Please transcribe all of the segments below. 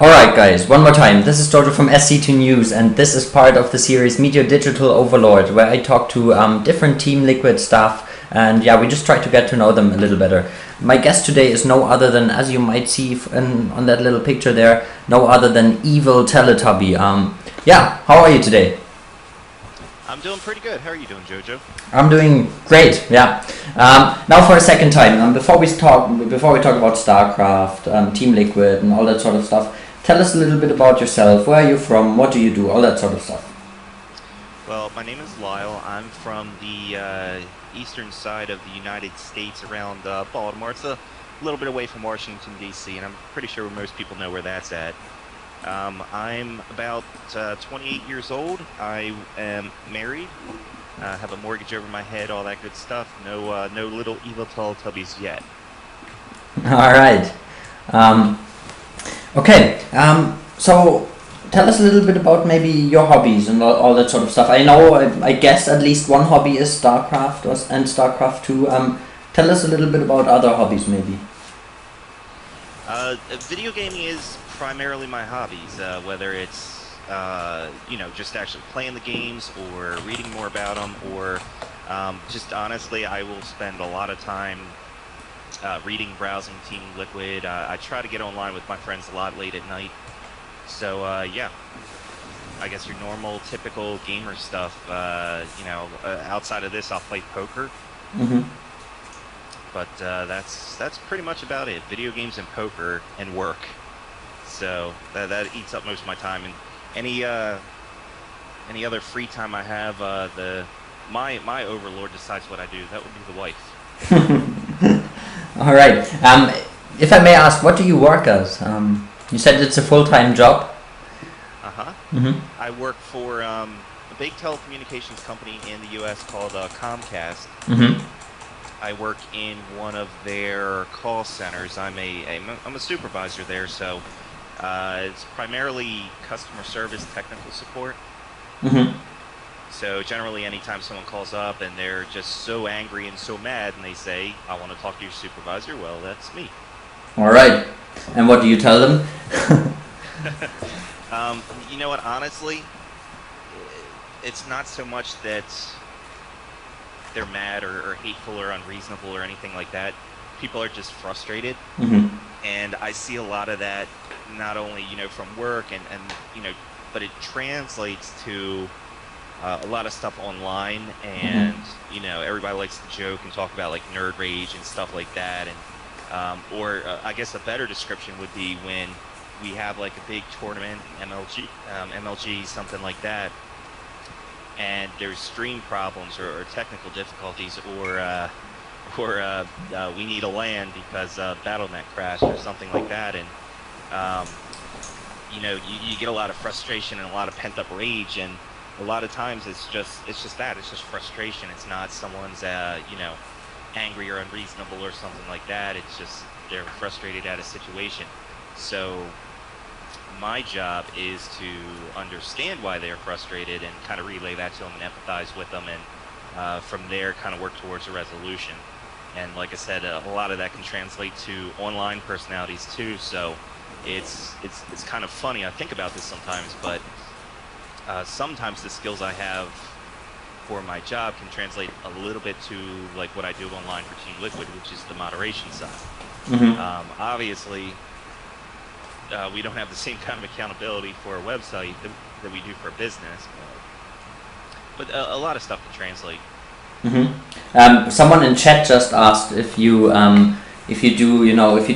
Alright guys, one more time. This is Jojo from SC2 News, and this is part of the series Meet Your Digital Overlord, where I talk to different Team Liquid staff, and yeah, we just try to get to know them a little better. My guest today is no other than, as you might see on that little picture there, no other than EvilTeletubby. Yeah, how are you today? I'm doing pretty good. How are you doing, Jojo? I'm doing great. Yeah. Now for a second time, before we talk about StarCraft, Team Liquid, and all that sort of stuff, tell us a little bit about yourself. Where are you from? What do you do? All that sort of stuff. Well, my name is Lyle. I'm from the eastern side of the United States, around Baltimore. It's a little bit away from Washington, D.C., and I'm pretty sure most people know where that's at. I'm about 28 years old. I am married. Have a mortgage over my head, all that good stuff. No little evil Teletubbies yet. All right. Okay. So tell us a little bit about maybe your hobbies and all that sort of stuff. I guess at least one hobby is StarCraft and StarCraft 2. Tell us a little bit about other hobbies maybe. Video gaming is primarily my hobbies, whether it's just actually playing the games or reading more about them, or just honestly, I will spend a lot of time reading, browsing Team Liquid. I try to get online with my friends a lot late at night. So yeah, I guess your normal, typical gamer stuff. Outside of this, I'll play poker. Mm-hmm. But that's pretty much about it. Video games and poker and work. So that eats up most of my time. And any other free time I have, my overlord decides what I do. That would be the wife. All right. If I may ask, what do you work as? You said it's a full-time job. Mm-hmm. I work for a big telecommunications company in the U.S. called Comcast. Mm-hmm. I work in one of their call centers. I'm a supervisor there, so it's primarily customer service, technical support. Mm-hmm. So generally, anytime someone calls up and they're just so angry and so mad, and they say, "I want to talk to your supervisor," well, that's me. All right. And what do you tell them? You know what? Honestly, it's not so much that they're mad or hateful or unreasonable or anything like that. People are just frustrated. Mm-hmm. And I see a lot of that, not only from work and but it translates to a lot of stuff online, and everybody likes to joke and talk about like nerd rage and stuff like that, and I guess a better description would be when we have like a big tournament, MLG, something like that, and there's stream problems or technical difficulties, or we need a LAN because BattleNet crashed or something like that, and you get a lot of frustration and a lot of pent-up rage, and a lot of times it's just frustration. It's not someone's angry or unreasonable or something like that. It's just they're frustrated at a situation. So my job is to understand why they're frustrated and kind of relay that to them and empathize with them, and from there kind of work towards a resolution. And like I said, a lot of that can translate to online personalities too. So it's kind of funny. I think about this sometimes, but sometimes the skills I have for my job can translate a little bit to like what I do online for Team Liquid, which is the moderation side. Mm-hmm. Obviously, we don't have the same kind of accountability for a website that we do for a business, but a lot of stuff can translate. Mm-hmm. Someone in chat just asked if you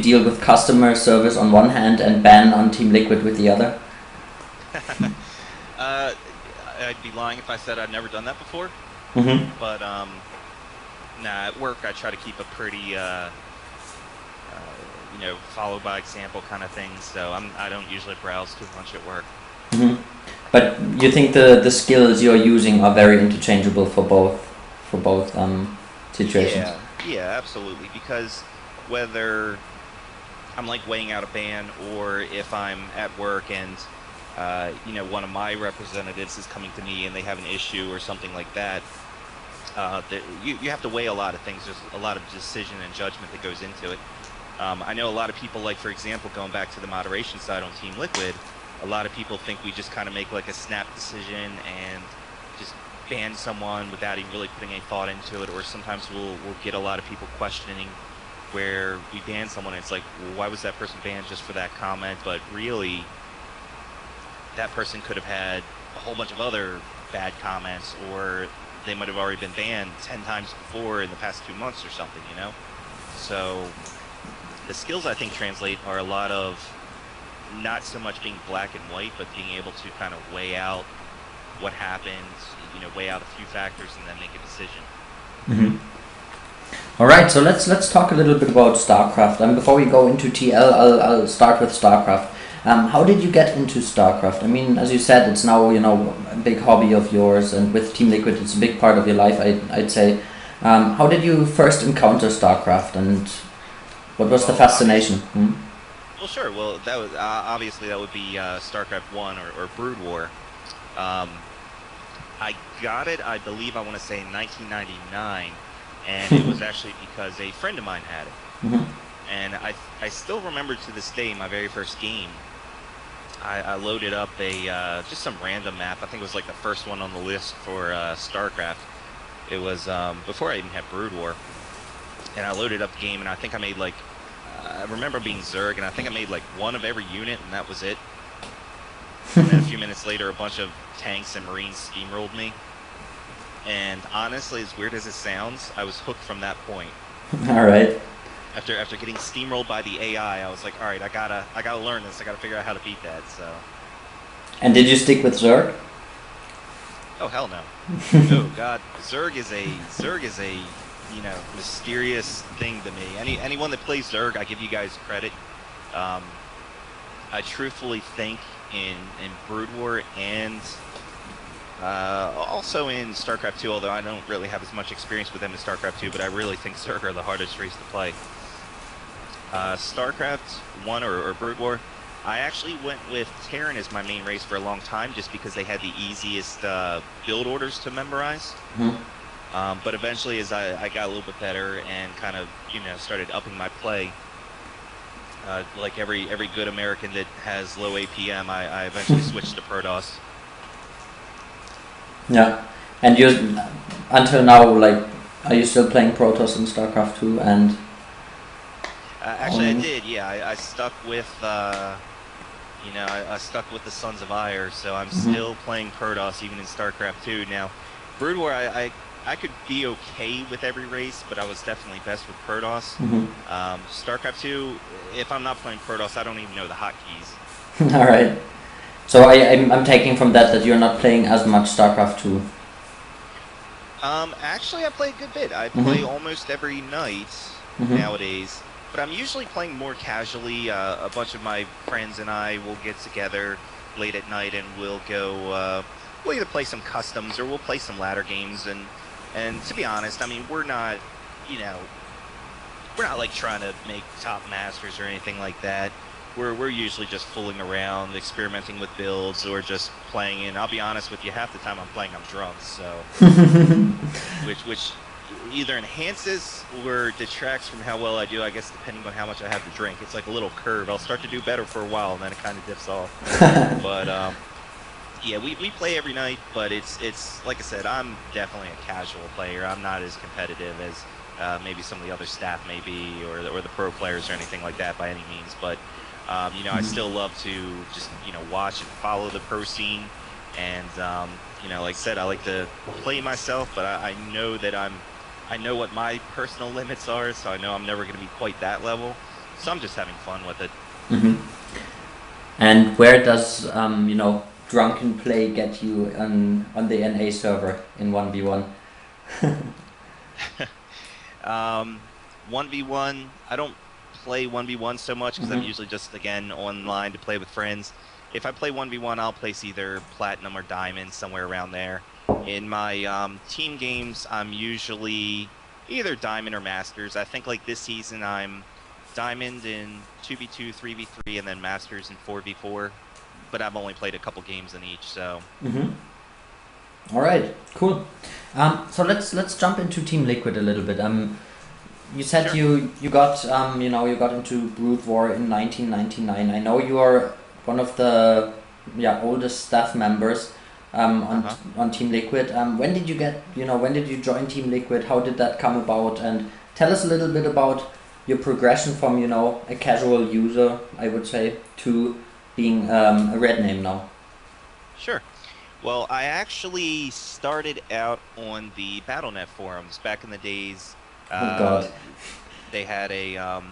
deal with customer service on one hand and ban on Team Liquid with the other. I'd be lying if I said I'd never done that before. Mm-hmm. But at work I try to keep a pretty follow by example kind of thing. So I don't usually browse too much at work. Mm-hmm. But you think the skills you're using are very interchangeable for both situations? Yeah, absolutely. Because whether I'm like weighing out a ban, or if I'm at work and one of my representatives is coming to me and they have an issue or something like that, you have to weigh a lot of things. There's a lot of decision and judgment that goes into it. I know a lot of people, like, for example, going back to the moderation side on Team Liquid, a lot of people think we just kind of make like a snap decision and just ban someone without even really putting any thought into it, or sometimes we'll get a lot of people questioning where we ban someone and it's like, well, why was that person banned just for that comment? But really, that person could have had a whole bunch of other bad comments, or they might have already been banned 10 times before in the past 2 months or something, you know? So the skills I think translate are a lot of not so much being black and white, but being able to kind of weigh out what happens, you know, weigh out a few factors and then make a decision. Mm-hmm. All right, so let's talk a little bit about StarCraft. And before we go into TL, I'll start with StarCraft. How did you get into StarCraft? I mean, as you said, it's now, you know, a big hobby of yours, and with Team Liquid, it's a big part of your life, I'd say. How did you first encounter StarCraft, and what was the fascination? Well, sure. Well, that was obviously that would be StarCraft 1 or Brood War. I got it, I believe, I want to say in 1999, and it was actually because a friend of mine had it. Mm-hmm. And I still remember to this day my very first game. I loaded up a just some random map. I think it was like the first one on the list for StarCraft. It was before I even had Brood War, and I loaded up the game, and I think I made like I remember being Zerg, and I think I made like one of every unit, and that was it. And then a few minutes later, a bunch of tanks and Marines steamrolled me. And honestly, as weird as it sounds, I was hooked from that point. All right. After getting steamrolled by the AI, I was like, all right, I gotta learn this. I gotta figure out how to beat that. So. And did you stick with Zerg? Oh hell no! Oh god, Zerg is a you know, mysterious thing to me. Anyone that plays Zerg, I give you guys credit. I truthfully think in Brood War and also in StarCraft 2, although I don't really have as much experience with them as StarCraft 2, but I really think Zerg are the hardest race to play. StarCraft 1 or Brood War, I actually went with Terran as my main race for a long time, just because they had the easiest build orders to memorize. Mm-hmm. But eventually, as I got a little bit better and kind of, you know, started upping my play, like every good American that has low APM, I eventually switched to Protoss. Yeah, and you until now, like, are you still playing Protoss in StarCraft 2? And actually, I did. Yeah, I stuck with, you know, I stuck with the Sons of Ire, so I'm still playing Protoss even in StarCraft 2 now. Brood War, I could be okay with every race, but I was definitely best with Protoss. StarCraft 2, if I'm not playing Protoss, I don't even know the hotkeys. All right. So I'm taking from that you're not playing as much StarCraft 2. Actually, I play a good bit. I play almost every night nowadays, but I'm usually playing more casually. A bunch of my friends and I will get together late at night and we'll go. We'll either play some customs or we'll play some ladder games. And to be honest, I mean, we're not, you know, we're not like trying to make top masters or anything like that. We're usually just fooling around, experimenting with builds, or just playing. And I'll be honest with you, half the time I'm playing, I'm drunk. So, which either enhances or detracts from how well I do, I guess, depending on how much I have to drink. It's like a little curve. I'll start to do better for a while, and then it kind of dips off. But yeah, we play every night, but it's like I said, I'm definitely a casual player. I'm not as competitive as maybe some of the other staff may be, or the pro players or anything like that by any means. But you know, I still love to just, you know, watch and follow the pro scene, and you know, like I said, I like to play myself, but I know that I know what my personal limits are, so I know I'm never going to be quite that level. So I'm just having fun with it. And where does you know, drunken play get you on the NA server in 1v1? 1v1, I don't play 1v1 so much because I'm usually just, again, online to play with friends. If I play 1v1, I'll place either Platinum or Diamond, somewhere around there. In my team games, I'm usually either Diamond or Masters. I think like this season I'm Diamond in 2v2, 3v3, and then Masters in 4v4. But I've only played a couple games in each, so. All right, cool. So let's jump into Team Liquid a little bit. You said Sure. you got you got into Brood War in 1999. I know you are one of the oldest staff members Uh-huh. on Team Liquid. When did you get when did you join Team Liquid? How did that come about? And tell us a little bit about your progression from a casual user, I would say, to being a red name now. Sure. Well, I actually started out on the BattleNet forums back in the days. Oh God. They had a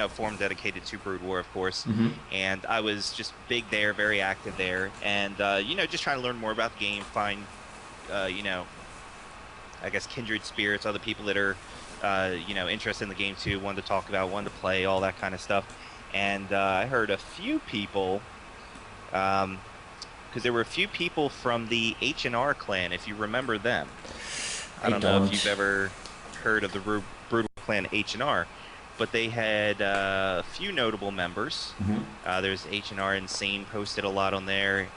forum dedicated to Brood War, of course, Hmm. and I was just big there, very active there, and just trying to learn more about the game, find you know, I guess kindred spirits, other people that are interested in the game too, wanted to talk about, wanted to play, all that kind of stuff, and I heard a few people. Because there were a few people from the H&R clan, if you remember them. I I don't know if you've don't. ever heard of the Brutal clan H&R, but they had a few notable members. Hmm. There's H&R Insane posted a lot on there.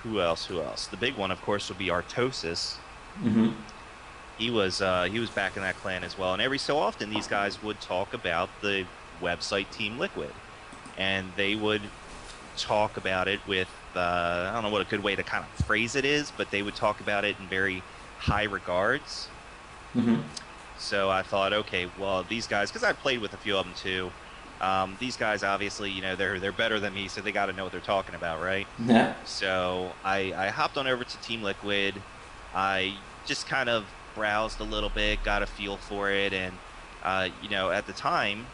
Who else? Who else? The big one, of course, would be Artosis. Hmm. He was back in that clan as well. And every so often, these guys would talk about the website Team Liquid, and they would talk about it with I don't know what a good way to kind of phrase it is, but they would talk about it in very high regards. Hmm. So I thought, okay, well, these guys, because I've played with a few of them too. These guys obviously, they're better than me, so they got to know what they're talking about, right? Yeah. So I hopped on over to Team Liquid. I just kind of browsed a little bit, got a feel for it, and at the time,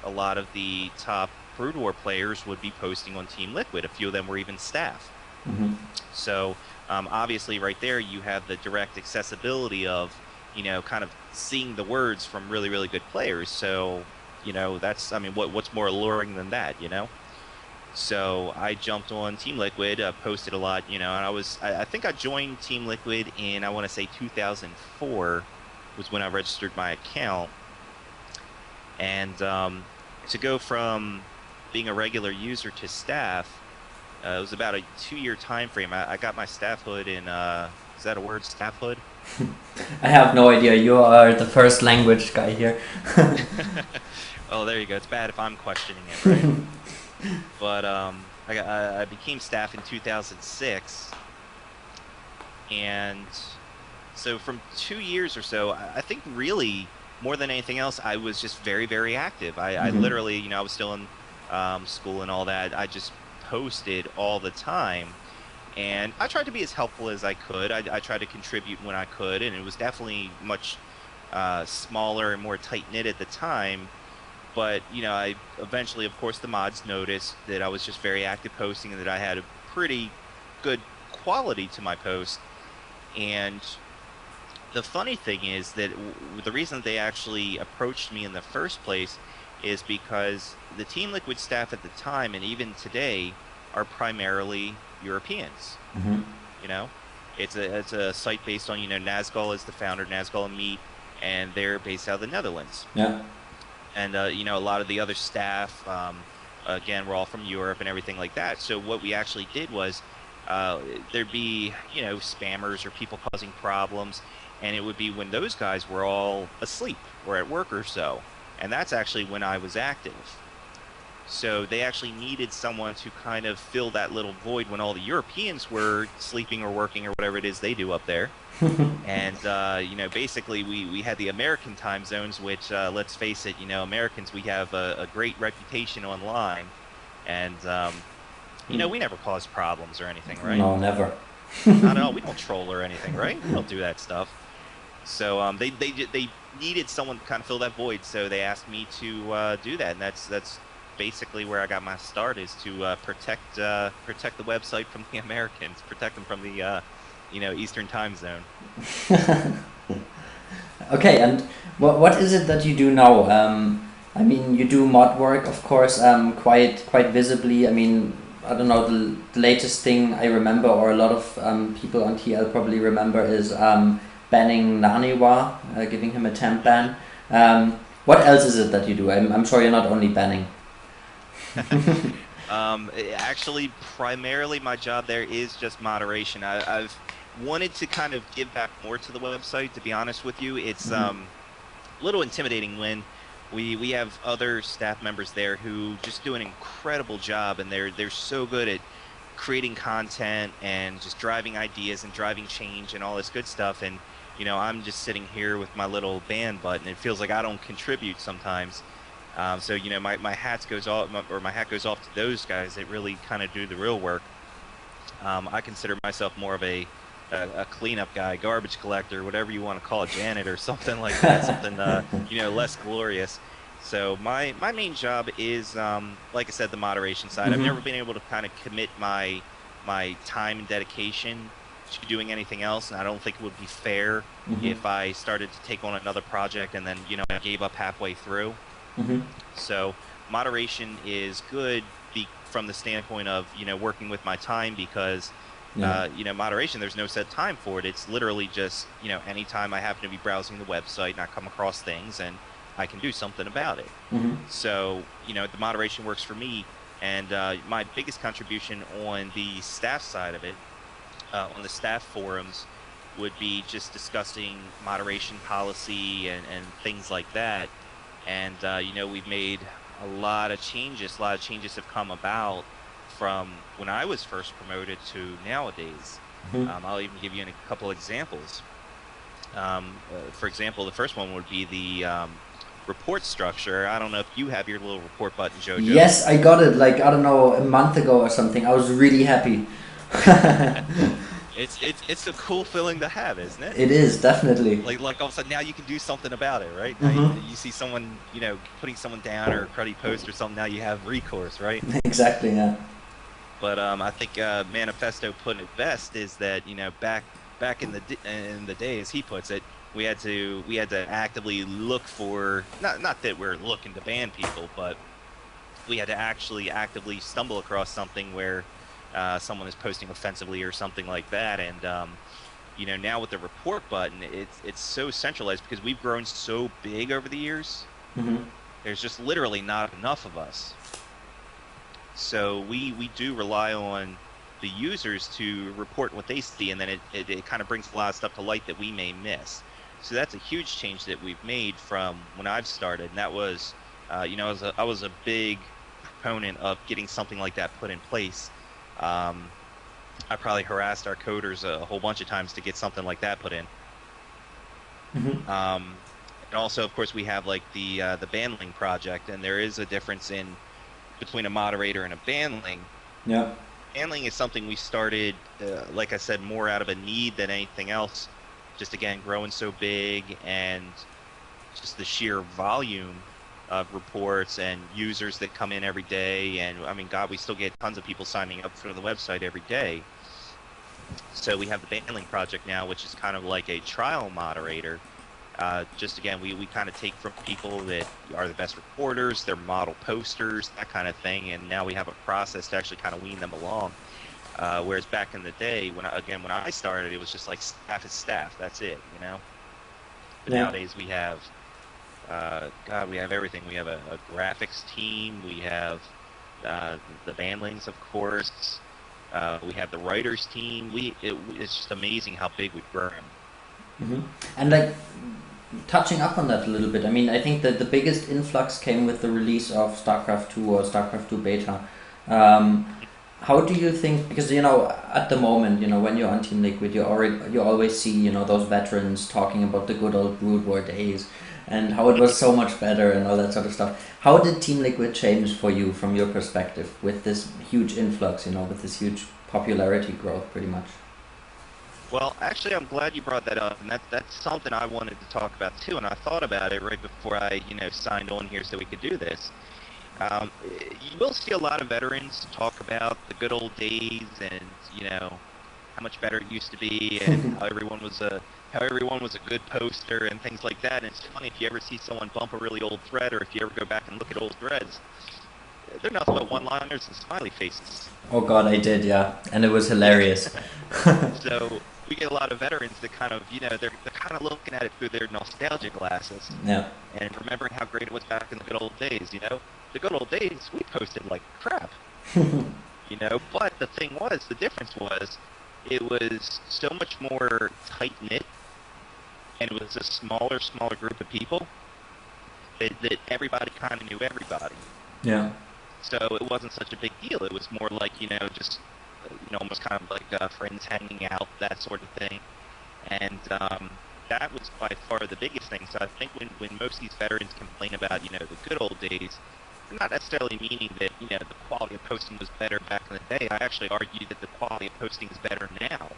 a lot of the top Brood War players would be posting on Team Liquid. A few of them were even staff. Hmm. So obviously, right there, you have the direct accessibility of kind of seeing the words from really, really good players. So that's, I mean, what's more alluring than that? So I jumped on Team Liquid, posted a lot, and I think I joined Team Liquid in, I want to say 2004 was when I registered my account. And to go from being a regular user to staff, it was about a 2-year time frame. I got my staffhood in, is that a word, staffhood? I have no idea. You are the first language guy here. Oh, there you go. It's bad if I'm questioning it, right? But I became staff in 2006, and so from 2 years or so, I think really more than anything else, I was just very, very active. I Hmm. literally, I was still in school and all that. I just posted all the time, and I tried to be as helpful as I could. I tried to contribute when I could, and it was definitely much smaller and more tight knit at the time. But I eventually, of course, the mods noticed that I was just very active posting and that I had a pretty good quality to my post. And the funny thing is that the reason they actually approached me in the first place is because the Team Liquid staff at the time and even today are primarily Europeans. Hmm. You know, it's a site based on Nazgul is the founder, Nazgul and Meat, and they're based out of the Netherlands. Yeah. And a lot of the other staff, again, we're all from Europe and everything like that. So what we actually did was there'd be spammers or people causing problems, and it would be when those guys were all asleep or at work or so, and that's actually when I was active. So they actually needed someone to kind of fill that little void when all the Europeans were sleeping or working or whatever it is they do up there. And basically, we had the American time zones, which let's face it, Americans, we have a great reputation online, and we never cause problems or anything, right? No, never. Not at all. We don't troll or anything, right? We don't do that stuff. So they needed someone to kind of fill that void, so they asked me to do that, and that's basically where I got my start, is to protect the website from the Americans, protect them from the Eastern time zone. Okay, and what is it that you do now? I mean, you do mod work, of course, quite visibly. I mean, I don't know, the latest thing I remember, or a lot of people on TL probably remember, is banning Naniwa, giving him a temp ban. What else is it that you do? I'm sure you're not only banning. Actually, primarily my job there is just moderation. I've wanted to kind of give back more to the website, to be honest with you. It's Hmm. little intimidating when we have other staff members there who just do an incredible job, and they're so good at creating content and just driving ideas and driving change and all this good stuff. And I'm just sitting here with my little band button. It feels like I don't contribute sometimes. So my hat goes off, or my hat goes off to those guys that really kind of do the real work. I consider myself more of a cleanup guy, garbage collector, whatever you want to call it, janitor, something like that, something less glorious. So my main job is, like I said, the moderation side. I've never been able to kind of commit my time and dedication to doing anything else, and I don't think it would be fair if I started to take on another project and then I gave up halfway through. So moderation is good from the standpoint of working with my time, because moderation, there's no set time for it. It's literally just anytime I happen to be browsing the website and I come across things, and I can do something about it. So the moderation works for me. And my biggest contribution on the staff side of it, on the staff forums, would be just discussing moderation policy and things like that. And we've made a lot of changes. A lot of changes have come about from when I was first promoted to nowadays. I'll even give you a couple examples. For example, the first one would be the report structure. I don't know if you have your little report button, Jojo. Yes, I got it, like, I don't know, a month ago or something. I was really happy. It's a cool feeling to have, isn't it? It is, definitely. Like all of a sudden now you can do something about it, right? Now you see someone, putting someone down, or a cruddy post or something, now you have recourse, right? Exactly, yeah. But I think Manifesto put it best, is that back in the day, as he puts it, we had to actively look for, not that we're looking to ban people, but we had to actually actively stumble across something where someone is posting offensively or something like that. And now with the report button, it's so centralized, because we've grown so big over the years. There's just literally not enough of us. So we do rely on the users to report what they see, and then it kind of brings a lot of stuff to light that we may miss. So that's a huge change that we've made from when I've started, and that was, I was a big proponent of getting something like that put in place. I probably harassed our coders a whole bunch of times to get something like that put in. And also, of course, we have like the banling project, and there is a difference between a moderator and a banling. Yeah. Banling is something we started, like I said, more out of a need than anything else. Just again, growing so big, and just the sheer volume of reports and users that come in every day. And I mean, God, we still get tons of people signing up for the website every day. So we have the banling project now, which is kind of like a trial moderator. Just again, we kind of take from people that are the best reporters, their model posters, that kind of thing, and now we have a process to actually kind of wean them along. Whereas back in the day, when I started, it was just like staff is staff. That's it, But nowadays we have, we have everything. We have a graphics team. We have the bandlings, of course. We have the writers team. It's just amazing how big we've grown. And like, touching up on that a little bit, I mean, I think that the biggest influx came with the release of StarCraft 2 or StarCraft 2 beta. How do you think, because at the moment, when you're on Team Liquid, you always see those veterans talking about the good old Brood War days and how it was so much better and all that sort of stuff. How did Team Liquid change for you from your perspective with this huge influx, with this huge popularity growth, pretty much? Well, actually, I'm glad you brought that up, and that's something I wanted to talk about too. And I thought about it right before I signed on here so we could do this. You will see a lot of veterans talk about the good old days, and how much better it used to be, and how everyone was a good poster and things like that. And it's funny, if you ever see someone bump a really old thread, or if you ever go back and look at old threads, they're nothing but one-liners and smiley faces. Oh God, I did, yeah, and it was hilarious. So we get a lot of veterans that kind of, they're kind of looking at it through their nostalgia glasses. Yeah. And remembering how great it was back in the good old days, The good old days, we posted like crap. But the difference was, it was so much more tight-knit, and it was a smaller group of people. that everybody kind of knew everybody. Yeah. So it wasn't such a big deal. It was more like, just, almost kind of like friends hanging out, that sort of thing. And that was by far the biggest thing. So I think when most of these veterans complain about, the good old days, I'm not necessarily meaning that, the quality of posting was better back in the day. I actually argue that the quality of posting is better now.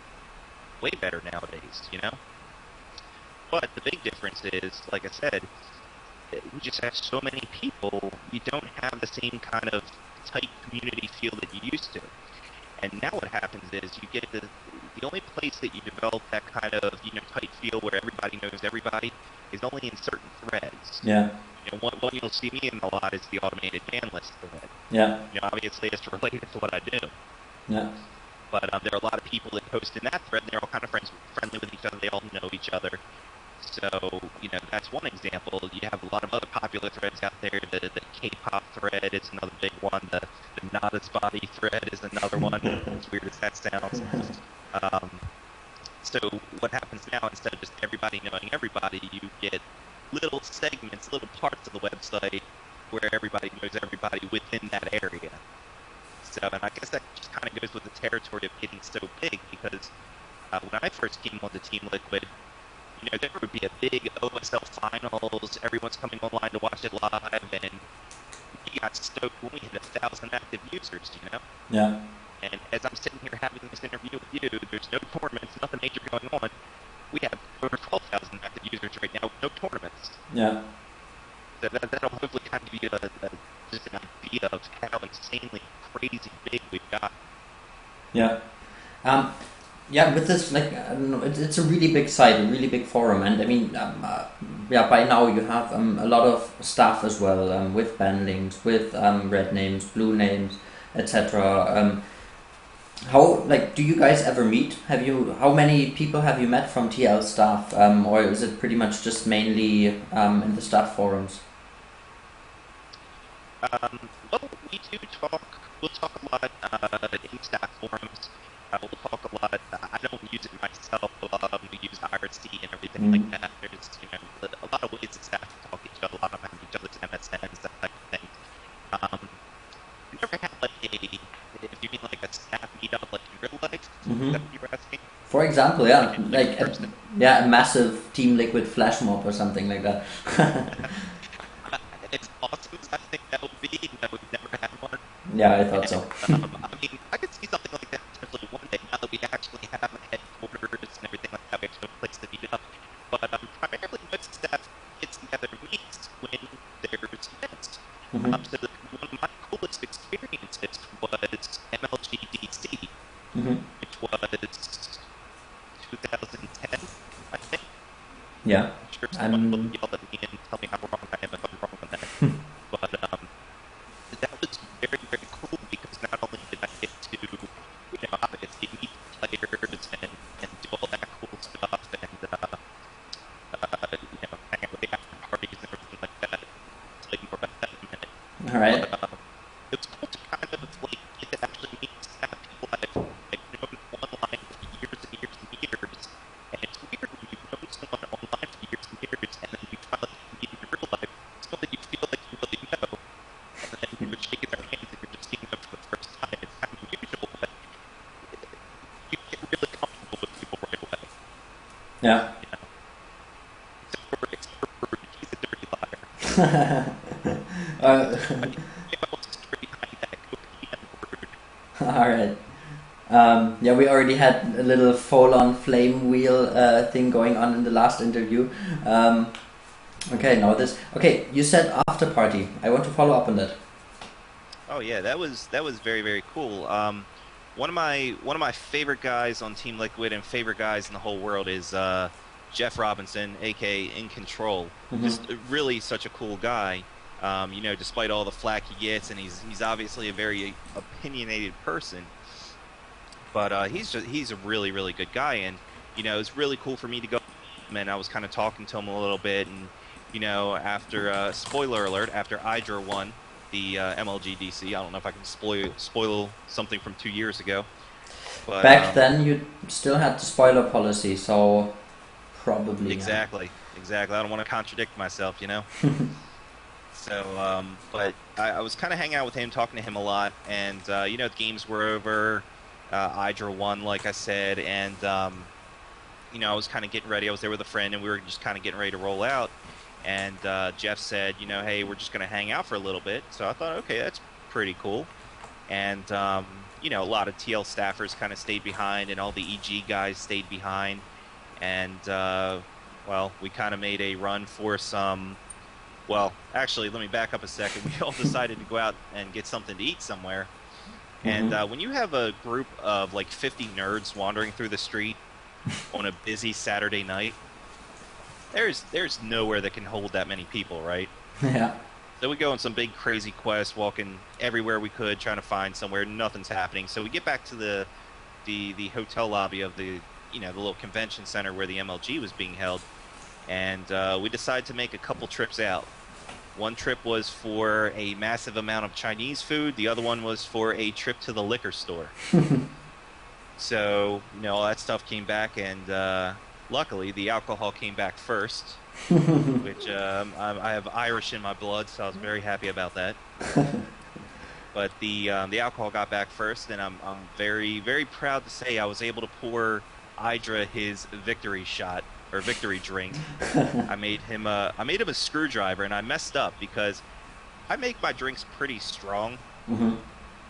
Way better nowadays. But the big difference is, like I said, we just have so many people, you don't have the same kind of tight community feel that you used to. And now what happens is you get the only place that you develop that kind of, tight feel where everybody knows everybody is only in certain threads. Yeah. What you'll see me in a lot is the automated ban list thread. Yeah. Obviously it's related to what I do. Yeah. But there are a lot of people that post in that thread, and they're all kind of friendly with each other. They all know each other. So, that's one example. You have a lot of other popular threads out there. The K-pop thread is another big one. The not as body thread is another one, as weird as that sounds. So what happens now, instead of just everybody knowing everybody, you get little segments, little parts of the website where everybody knows everybody within that area. So, and I guess that just kind of goes with the territory of getting so big, because when I first came onto Team Liquid, there would be a big OSL finals, everyone's coming online to watch it live, and we got stoked when we hit 1,000 active users, Yeah. And as I'm sitting here having this interview with you, there's no tournaments, nothing major going on. We have over 12,000 active users right now, no tournaments. Yeah. So that'll hopefully kind of give you just an idea of how insanely crazy big we've got. Yeah. Yeah, with this, I don't know, it's a really big site, a really big forum, and I mean, yeah, by now you have a lot of staff as well, with band links, with red names, blue names, etc. How, do you guys ever meet? How many people have you met from TL staff, or is it pretty much just mainly in the staff forums? Well, we do talk. We'll talk a lot in staff forums. We'll talk a lot. I don't use it myself. We use IRC and everything like that. There's, a lot of ways that staff talk to each other. A lot of them have each other's MSNs, that type of thing. We never had if you mean like a staff meetup, like in real life, is that what you were asking? For example, yeah, a massive Team Liquid flash mob or something like that. As awesome as I think that would be, we've never had one. Yeah, I thought so. I mean, I could see something like that potentially one day, now that we actually have headquarters and everything like that, we actually have a place to meet up. But primarily most staff gets together and meets when there's events. So one of my coolest experiences was MLGDC, which was 2010, I think. Yeah. I'm sure someone will yell at me and tell me how wrong I am if I'm wrong on that. But that was very, very cool, because not only did I get to, obviously meet players and do all that cool stuff, and hang out with the after parties and everything like that. I'll tell you more about that in a minute. All right. But it was cool to kind of get to actually meet staff people I've known online for years and years and years. And it's weird when you've known someone online for years and years, and then you finally meet in real life, someone that you feel like you really know, and then you're shaking their hands and you're just seeing them for the first time. It's kind of unusual, but you get really comfortable with people right away. Yeah. Except for he's a dirty liar. Straight behind that cocaine word. All right. Yeah, we already had a little full-on flame wheel thing going on in the last interview. Okay, now this. Okay, you said after party. I want to follow up on that. Oh yeah, that was very, very cool. One of my favorite guys on Team Liquid and favorite guys in the whole world is Jeff Robinson, aka In Control. Just really such a cool guy. Despite all the flack he gets, and he's obviously a very opinionated person. But he's a really, really good guy, and it's really cool for me to go. And I was kind of talking to him a little bit, and after spoiler alert, after Hydra won the MLGDC, I don't know if I can spoil something from 2 years ago. But, back then, you still had the spoiler policy, so probably exactly. I don't want to contradict myself, So, but I was kind of hanging out with him, talking to him a lot, and the games were over. Hydra won, like I said, and I was kind of getting ready. I was there with a friend, and we were just kind of getting ready to roll out. And Jeff said, hey, we're just going to hang out for a little bit. So I thought, okay, that's pretty cool. And a lot of TL staffers kind of stayed behind, and all the EG guys stayed behind. And well, we kind of made a run for some. Well, actually, let me back up a second. We all decided to go out and get something to eat somewhere. And when you have a group of like 50 nerds wandering through the street on a busy Saturday night, there's nowhere that can hold that many people, right? Yeah. So we go on some big crazy quest, walking everywhere we could, trying to find somewhere. Nothing's happening. So we get back to the hotel lobby of the little convention center where the MLG was being held, and we decided to make a couple trips out. One trip was for a massive amount of Chinese food. The other one was for a trip to the liquor store. So, all that stuff came back, and luckily the alcohol came back first, which I have Irish in my blood, so I was very happy about that. But the alcohol got back first, and I'm very, very proud to say I was able to pour Idra his victory shot. Or victory drink. I made him a screwdriver, and I messed up because I make my drinks pretty strong.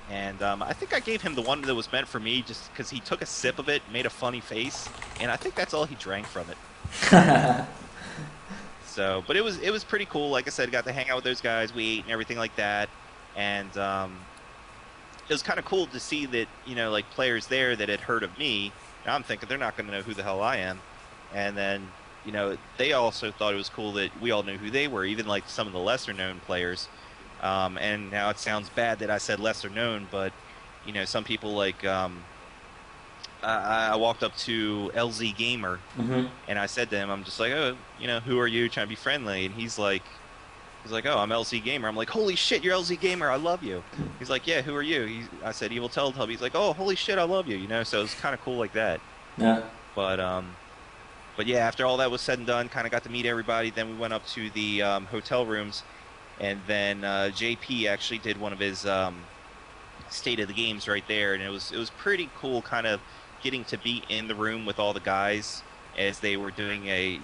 And I think I gave him the one that was meant for me just because he took a sip of it, made a funny face, and I think that's all he drank from it. So, but it was pretty cool. Like I said, got to hang out with those guys. We ate and everything like that, and it was kind of cool to see that like players there that had heard of me. Now I'm thinking they're not going to know who the hell I am. And then, they also thought it was cool that we all knew who they were, even like some of the lesser known players. And now it sounds bad that I said lesser known, but, some people like, I walked up to LZ Gamer and I said to him, I'm just like, oh, who are you, trying to be friendly? And he's like, oh, I'm LZ Gamer. I'm like, holy shit, you're LZ Gamer. I love you. He's like, yeah, who are you? I said, EvilTeletubby. He's like, oh, holy shit, I love you. So it was kind of cool like that. Yeah. But yeah, after all that was said and done, kind of got to meet everybody. Then we went up to the hotel rooms, and then JP actually did one of his state of the games right there, and it was pretty cool, kind of getting to be in the room with all the guys as they were doing a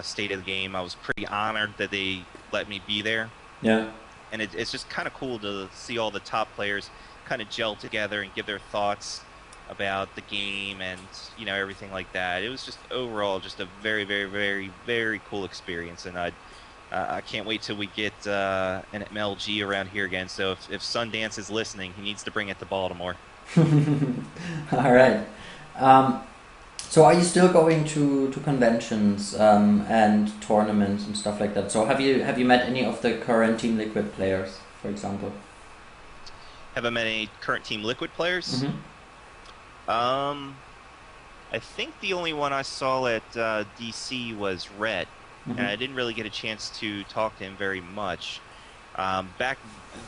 state of the game. I was pretty honored that they let me be there. Yeah. And it's just kind of cool to see all the top players kind of gel together and give their thoughts about the game and everything like that. It was just overall just a very, very, very, very cool experience, and I can't wait till we get an MLG around here again. So if Sundance is listening, he needs to bring it to Baltimore. All right. So are you still going to conventions and tournaments and stuff like that? So have you met any of the current Team Liquid players, for example? Have I met any current Team Liquid players? I think the only one I saw at DC was Red, and I didn't really get a chance to talk to him very much. Back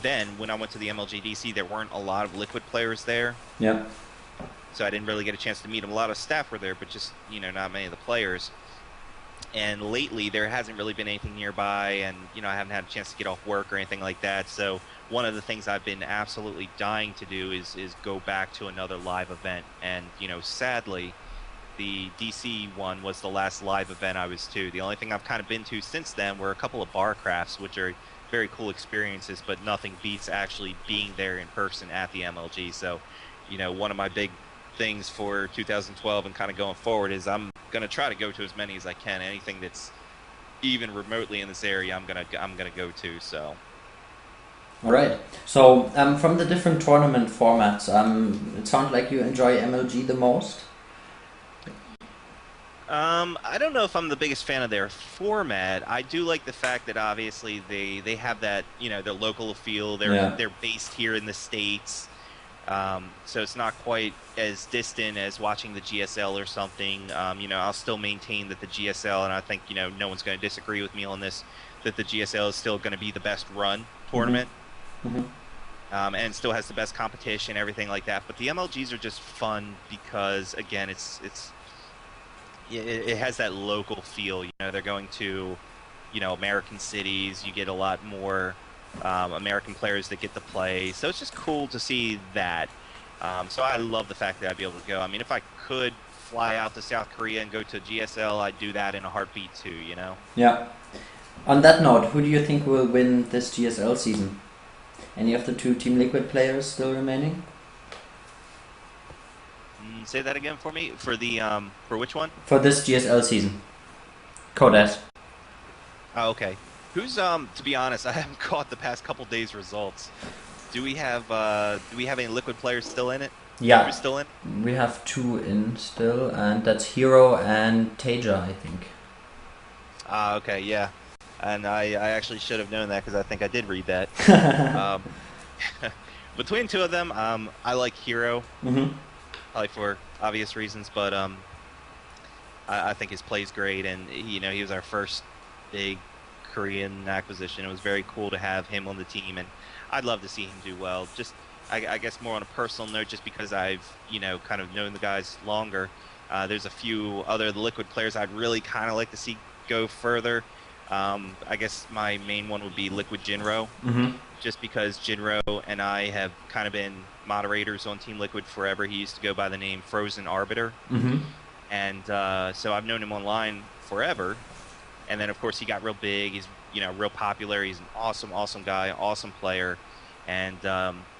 then, when I went to the MLG DC, there weren't a lot of Liquid players there. Yeah. So I didn't really get a chance to meet him. A lot of staff were there, but just, not many of the players. And lately, there hasn't really been anything nearby, and, I haven't had a chance to get off work or anything like that. So one of the things I've been absolutely dying to do is go back to another live event. And, sadly, the DC one was the last live event I was to. The only thing I've kind of been to since then were a couple of bar crafts, which are very cool experiences, but nothing beats actually being there in person at the MLG. So, one of my big things for 2012 and kind of going forward is I'm going to try to go to as many as I can. Anything that's even remotely in this area, I'm going to go to. So all right. So from the different tournament formats, it sounds like you enjoy MLG the most. I don't know if I'm the biggest fan of their format. I do like the fact that obviously they have that, their local feel. They're based here in the States. So it's not quite as distant as watching the GSL or something. I'll still maintain that the GSL, and I think, no one's going to disagree with me on this, that the GSL is still going to be the best run tournament. And it still has the best competition, everything like that. But the MLGs are just fun because, again, it has that local feel. They're going to American cities. You get a lot more American players that get to play. So it's just cool to see that. So I love the fact that I'd be able to go. I mean, if I could fly out to South Korea and go to GSL, I'd do that in a heartbeat too. Yeah. On that note, who do you think will win this GSL season? Any of the two Team Liquid players still remaining? Say that again for me. For which one? For this GSL season. Codas. Oh, okay. Who's to be honest, I haven't caught the past couple days results. Do we have any Liquid players still in it? Yeah. Who's still in? We have two in still, and that's Hero and Taja, I think. Okay, yeah. And I actually should have known that because I think I did read that. um, between two of them, I like Hero, probably for obvious reasons, but I think his play's great, and he was our first big Korean acquisition. It was very cool to have him on the team, and I'd love to see him do well. Just I guess more on a personal note, just because I've kind of known the guys longer. There's a few other Liquid players I'd really kind of like to see go further. I guess my main one would be Liquid Jinro, just because Jinro and I have kind of been moderators on Team Liquid forever. He used to go by the name Frozen Arbiter, and so I've known him online forever. And then of course he got real big. He's real popular. He's an awesome guy, awesome player, and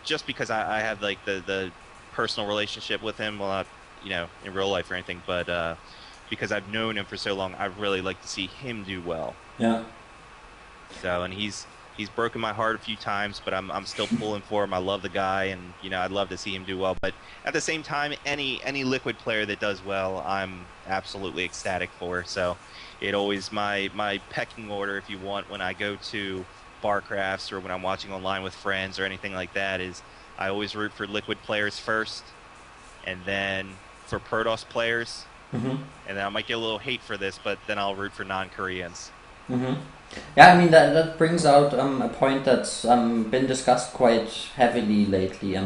just because I have like the personal relationship with him, well, not in real life or anything, but because I've known him for so long, I'd really like to see him do well. Yeah. So, and he's broken my heart a few times, but I'm still pulling for him. I love the guy, and I'd love to see him do well. But at the same time, any Liquid player that does well, I'm absolutely ecstatic for. So, it always my pecking order, if you want, when I go to Barcrafts or when I'm watching online with friends or anything like that, is I always root for Liquid players first, and then for Protoss players. And then I might get a little hate for this, but then I'll root for non-Koreans. Yeah, I mean that brings out a point that's been discussed quite heavily lately.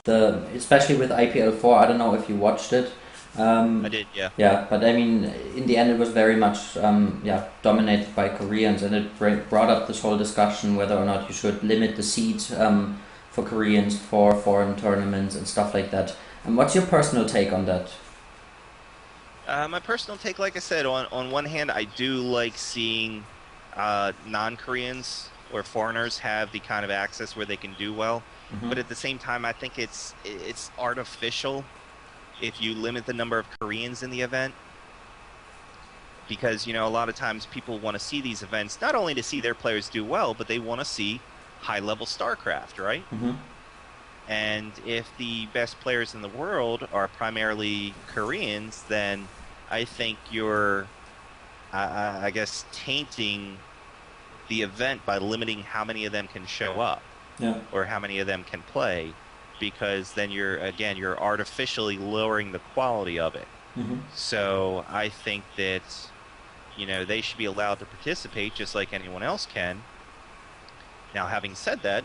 Especially with IPL4. I don't know if you watched it. I did, yeah. Yeah, but I mean, in the end, it was very much dominated by Koreans, and it brought up this whole discussion whether or not you should limit the seeds for Koreans for foreign tournaments and stuff like that. And what's your personal take on that? My personal take, like I said, on one hand, I do like seeing non-Koreans or foreigners have the kind of access where they can do well. But at the same time, I think it's artificial if you limit the number of Koreans in the event. Because, a lot of times people want to see these events, not only to see their players do well, but they want to see high-level StarCraft, right? And if the best players in the world are primarily Koreans, then I think you're, I guess, tainting the event by limiting how many of them can show up, or how many of them can play, because then you're artificially lowering the quality of it. So I think that, they should be allowed to participate just like anyone else can. Now, having said that,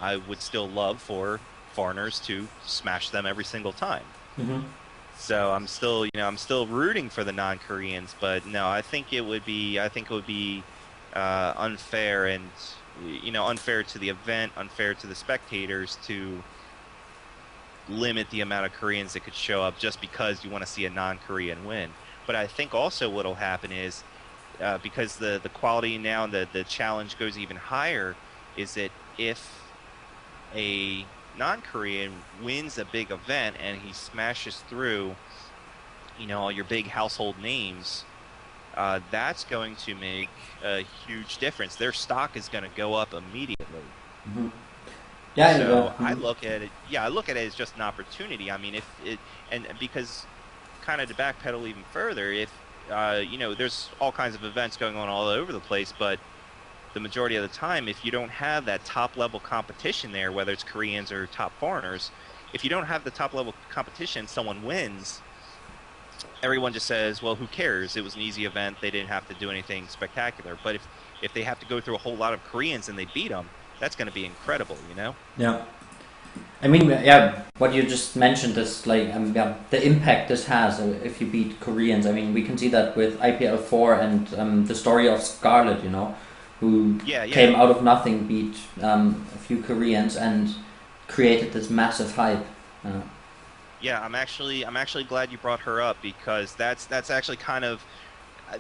I would still love for foreigners to smash them every single time. So I'm still rooting for the non-Koreans, but no, I think it would be unfair, and unfair to the event, unfair to the spectators to limit the amount of Koreans that could show up just because you want to see a non-Korean win. But I think also what will happen is, because the quality now, the challenge goes even higher, is that if a non-Korean wins a big event and he smashes through, all your big household names, that's going to make a huge difference. Their stock is going to go up immediately. Yeah. So I look at it. Yeah, I look at it as just an opportunity. I mean, because kind of to backpedal even further, if there's all kinds of events going on all over the place, but the majority of the time, if you don't have that top-level competition there, whether it's Koreans or top foreigners, if you don't have the top-level competition, someone wins, everyone just says, well, who cares? It was an easy event. They didn't have to do anything spectacular. But if they have to go through a whole lot of Koreans and they beat them, that's going to be incredible, Yeah. I mean, what you just mentioned is like yeah, the impact this has if you beat Koreans. I mean, we can see that with IPL 4 and the story of Scarlett, you know, who came out of nothing, beat a few Koreans, and created this massive hype. Yeah, I'm actually glad you brought her up, because that's actually kind of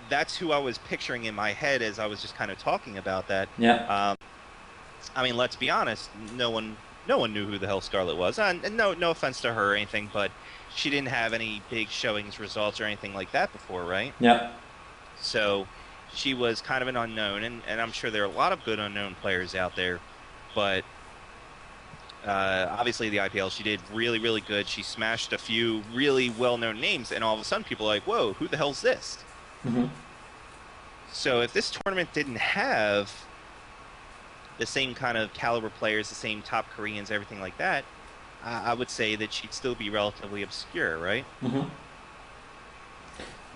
that's who I was picturing in my head as I was just kind of talking about that. Yeah. I mean, let's be honest, no one knew who the hell Scarlett was. And no offense to her or anything, but she didn't have any big showings, results, or anything like that before, right? Yeah. So she was kind of an unknown, and I'm sure there are a lot of good unknown players out there, but obviously the IPL, she did really, really good. She smashed a few really well-known names, and all of a sudden people are like, whoa, who the hell's this? Mm-hmm. So if this tournament didn't have the same kind of caliber players, the same top Koreans, everything like that, I would say that she'd still be relatively obscure, right? Mm-hmm.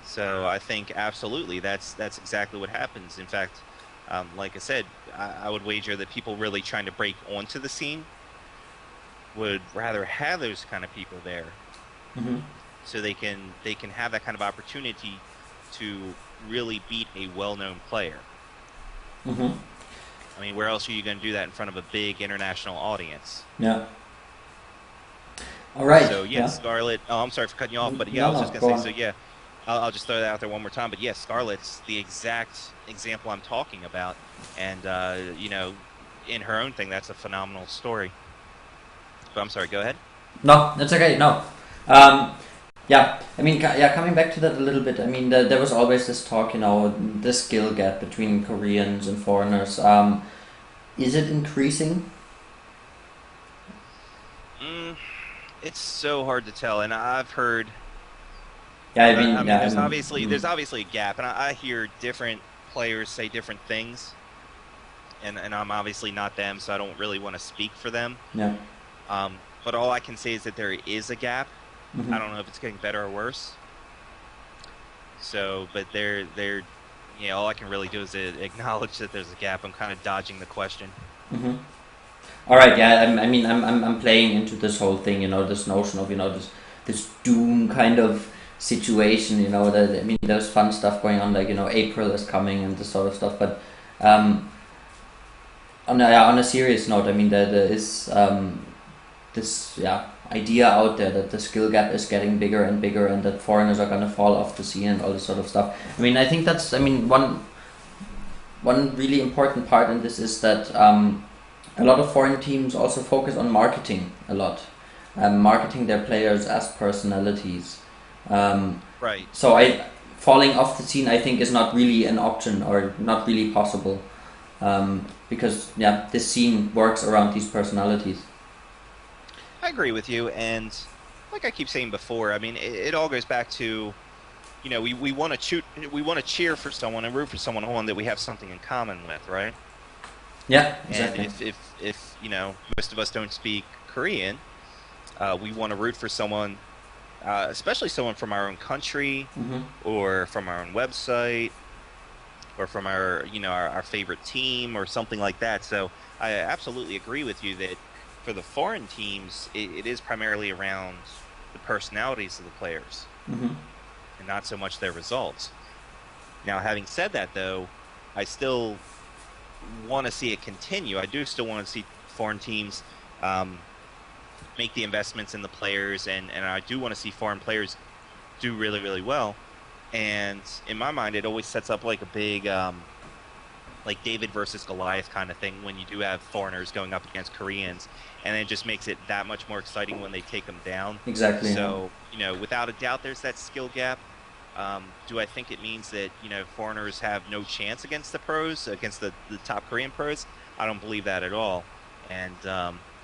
So I think absolutely that's exactly what happens. In fact, like I said, I would wager that people really trying to break onto the scene would rather have those kind of people there, Mm-hmm. so they can have that kind of opportunity to really beat a well-known player. Mm-hmm. I mean, where else are you going to do that in front of a big international audience? Yeah. All right. So yeah, Scarlett. Oh, I'm sorry for cutting you off, but yeah, I was just going to say. So yeah, I'll just throw that out there one more time. But yeah, Scarlett's the exact example I'm talking about, and you know, in her own thing, that's a phenomenal story. But I'm sorry. Go ahead. No, that's okay. No. Yeah, I mean, coming back to that a little bit, I mean, there was always this talk, you know, the skill gap between Koreans and foreigners. Is it increasing? It's so hard to tell, and I've heard. Yeah, there's obviously a gap, and I hear different players say different things, and I'm obviously not them, so I don't really want to speak for them. Yeah. But all I can say is that there is a gap. Mm-hmm. I don't know if it's getting better or worse. So, but they're you know, all I can really do is acknowledge that there's a gap. I'm kind of dodging the question. Mm-hmm. All right. Yeah. I'm playing into this whole thing. You know, this notion of, you know, this doom kind of situation. You know, that, I mean, there's fun stuff going on, like, you know, April is coming and this sort of stuff. But on a serious note, I mean, there is this idea out there that the skill gap is getting bigger and bigger, and that foreigners are going to fall off the scene and all this sort of stuff. I mean, I think that's, I mean, one really important part in this is that a lot of foreign teams also focus on marketing a lot, marketing their players as personalities. Right. So falling off the scene, I think, is not really an option or not really possible, because this scene works around these personalities. I agree with you, and like I keep saying before, I mean, it all goes back to, you know, we want to cheer for someone and root for someone that we have something in common with, right? Yeah, exactly. And if you know, most of us don't speak Korean, we want to root for someone, especially someone from our own country, Mm-hmm. or from our own website, or from our, you know, our favorite team or something like that. So I absolutely agree with you that for the foreign teams, it is primarily around the personalities of the players, Mm-hmm. and not so much their results. Now, having said that, though, I still want to see it continue. I do still want to see foreign teams make the investments in the players, and I do want to see foreign players do really, really well. And in my mind, it always sets up like a big like David versus Goliath kind of thing when you do have foreigners going up against Koreans, and it just makes it that much more exciting when they take them down. Exactly. So, you know, without a doubt, there's that skill gap. Do I think it means that, you know, foreigners have no chance against the pros, against the top Korean pros? I don't believe that at all. And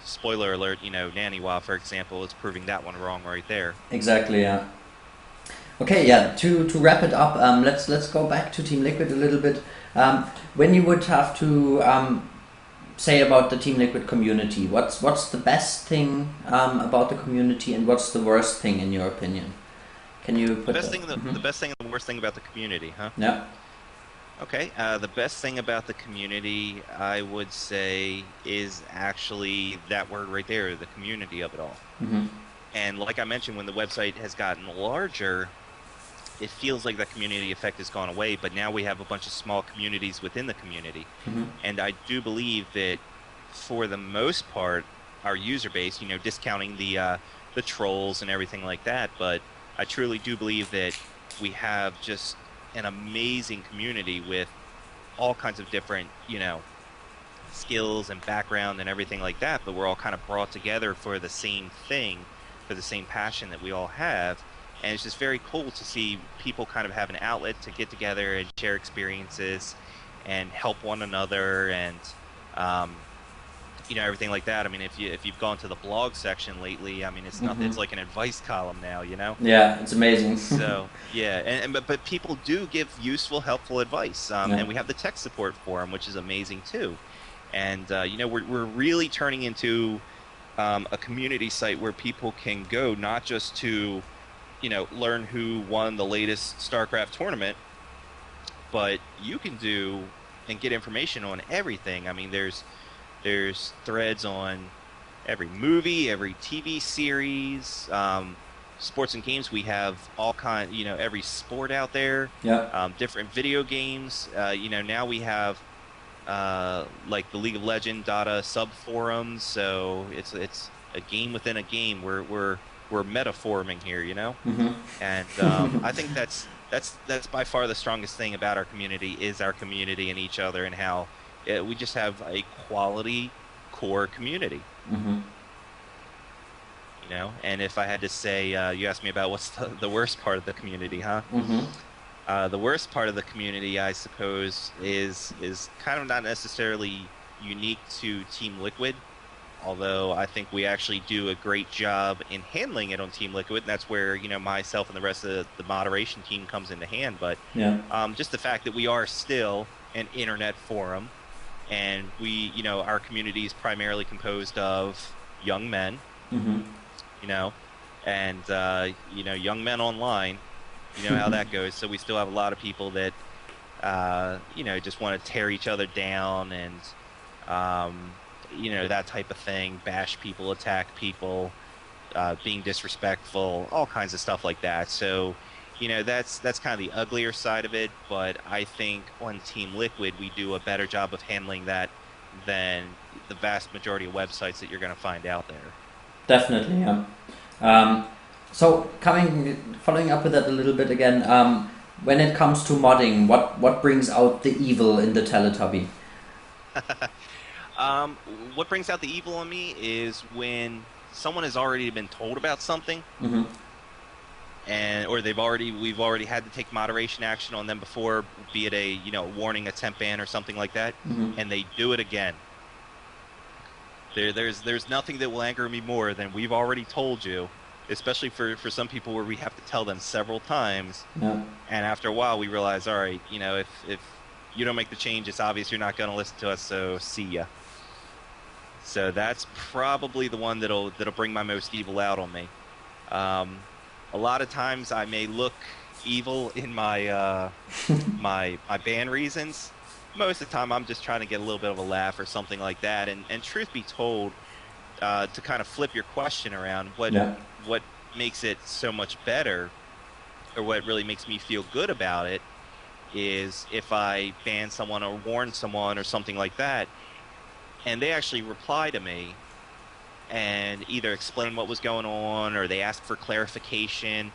spoiler alert, you know, Naniwa, for example, is proving that one wrong right there. Exactly. Yeah. Okay. Yeah. To wrap it up, let's go back to Team Liquid a little bit. When you would have to say about the Team Liquid community, what's the best thing about the community, and what's the worst thing in your opinion? Can you put the best thing and the worst thing about the community, huh? Yeah. Okay, the best thing about the community, I would say, is actually that word right there, the community of it all. Hmm. And like I mentioned, when the website has gotten larger, it feels like that community effect has gone away, but now we have a bunch of small communities within the community. Hmm. And I do believe that for the most part, our user base, discounting the trolls and everything like that, but I truly do believe that we have just an amazing community with all kinds of different, skills and background and everything like that, but we're all kind of brought together for the same thing, for the same passion that we all have. And it's just very cool to see people kind of have an outlet to get together and share experiences and help one another and um, everything like that. I mean, if you've gone to the blog section lately, I mean, it's not Hmm. it's like an advice column now. Yeah, it's amazing. So yeah, but people do give useful, helpful advice, Yeah. and we have the tech support forum, which is amazing too. And we're really turning into a community site where people can go not just to learn who won the latest StarCraft tournament, but you can do and get information on everything. I mean, there's threads on every movie, every TV series, sports and games. We have all kind, every sport out there, Yeah. different video games. Now we have like the League of Legend data sub forums. So it's a game within a game. We're metaforming here. Hmm. And I think that's by far the strongest thing about our community is our community and each other and how we just have a quality core community. Hmm. And if I had to say, you asked me about what's the worst part of the community, huh? Hmm. The worst part of the community, I suppose, is kind of not necessarily unique to Team Liquid, although I think we actually do a great job in handling it on Team Liquid. And that's where, myself and the rest of the moderation team comes into hand. But Yeah. just the fact that we are still an internet forum and our community is primarily composed of young men, Hmm. you know, and young men online. You know how that goes. So we still have a lot of people that just want to tear each other down and that type of thing, bash people, attack people, being disrespectful, all kinds of stuff like that. So, that's kind of the uglier side of it, but I think on Team Liquid we do a better job of handling that than the vast majority of websites that you're going to find out there. Definitely. Yeah. Um, so following up with that a little bit again. When it comes to modding, what brings out the evil in the Teletubby? Um, what brings out the evil in me is when someone has already been told about something Hmm. and or we've already had to take moderation action on them before, be it a warning, a temp ban or something like that, Hmm. and they do it again. There's nothing that will anger me more than we've already told you, especially for some people where we have to tell them several times, Yeah. and after a while we realize, all right, if you don't make the change, it's obvious you're not going to listen to us, so see ya. So that's probably the one that'll bring my most evil out on me. Um, a lot of times I may look evil in my ban reasons. Most of the time I'm just trying to get a little bit of a laugh or something like that. And truth be told, to kind of flip your question around, Yeah. what makes it so much better, or what really makes me feel good about it, is if I ban someone or warn someone or something like that, and they actually reply to me and either explain what was going on or they ask for clarification.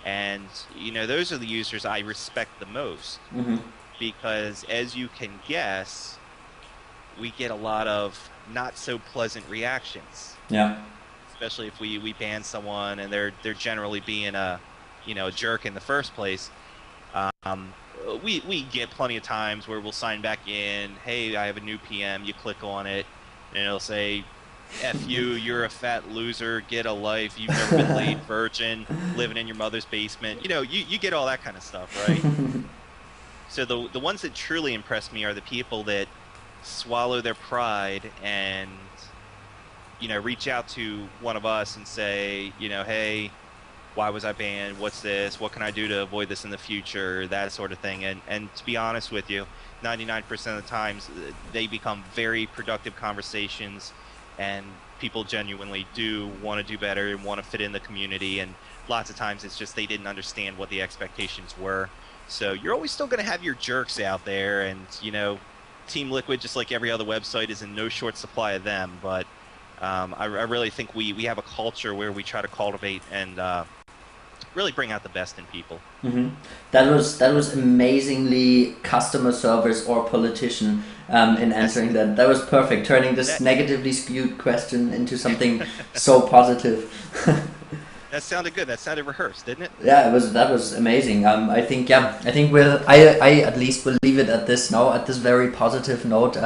And, those are the users I respect the most Hmm. because, as you can guess, we get a lot of not so pleasant reactions, Yeah. especially if we ban someone and they're generally being a jerk in the first place. Um, we get plenty of times where we'll sign back in. Hey, I have a new PM. You click on it, and it'll say, "F you, you're a fat loser. Get a life. You've never been laid, virgin, living in your mother's basement." You get all that kind of stuff, right? So the ones that truly impress me are the people that swallow their pride and reach out to one of us and say, hey, why was I banned? What's this? What can I do to avoid this in the future? That sort of thing. And to be honest with you, 99% of the times they become very productive conversations, and people genuinely do want to do better and want to fit in the community. And lots of times it's just they didn't understand what the expectations were. So you're always still going to have your jerks out there, and Team Liquid, just like every other website, is in no short supply of them. But I really think we have a culture where we try to cultivate and really bring out the best in people. Mm-hmm. That was amazingly customer service or politician in answering that. That was perfect, turning this negatively skewed question into something so positive. That sounded good. That sounded rehearsed, didn't it? Yeah, that was amazing. I think I at least will leave it at this now, at this very positive note.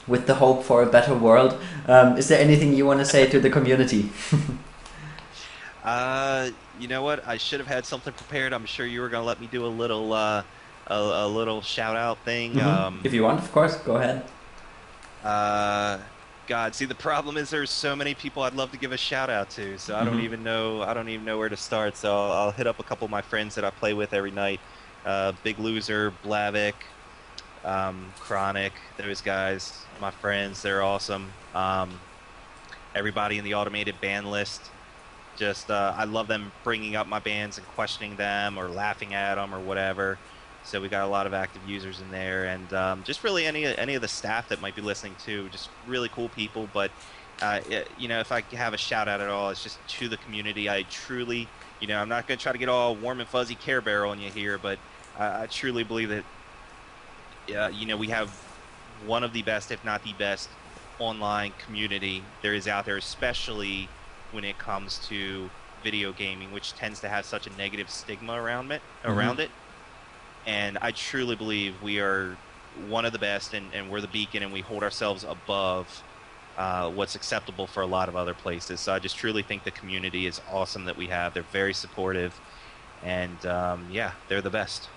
With the hope for a better world. Is there anything you want to say to the community? You know what? I should have had something prepared. I'm sure you were going to let me do a little a little shout out thing. If you want, of course, go ahead. God, see, the problem is there's so many people I'd love to give a shout out to, so I don't even know where to start. So I'll hit up a couple of my friends that I play with every night. Big Loser, Blavik, Chronic, those guys, my friends, they're awesome. Everybody in the automated ban list, just I love them bringing up my bands and questioning them or laughing at them or whatever. So we got a lot of active users in there, and just really any of the staff that might be listening too, just really cool people. But if I have a shout out at all, it's just to the community. I truly, I'm not going to try to get all warm and fuzzy Care Bear on you here, but I truly believe that we have one of the best, if not the best, online community there is out there, especially when it comes to video gaming, which tends to have such a negative stigma around it. And I truly believe we are one of the best, and we're the beacon, and we hold ourselves above what's acceptable for a lot of other places. So I just truly think the community is awesome that we have. They're very supportive, and they're the best.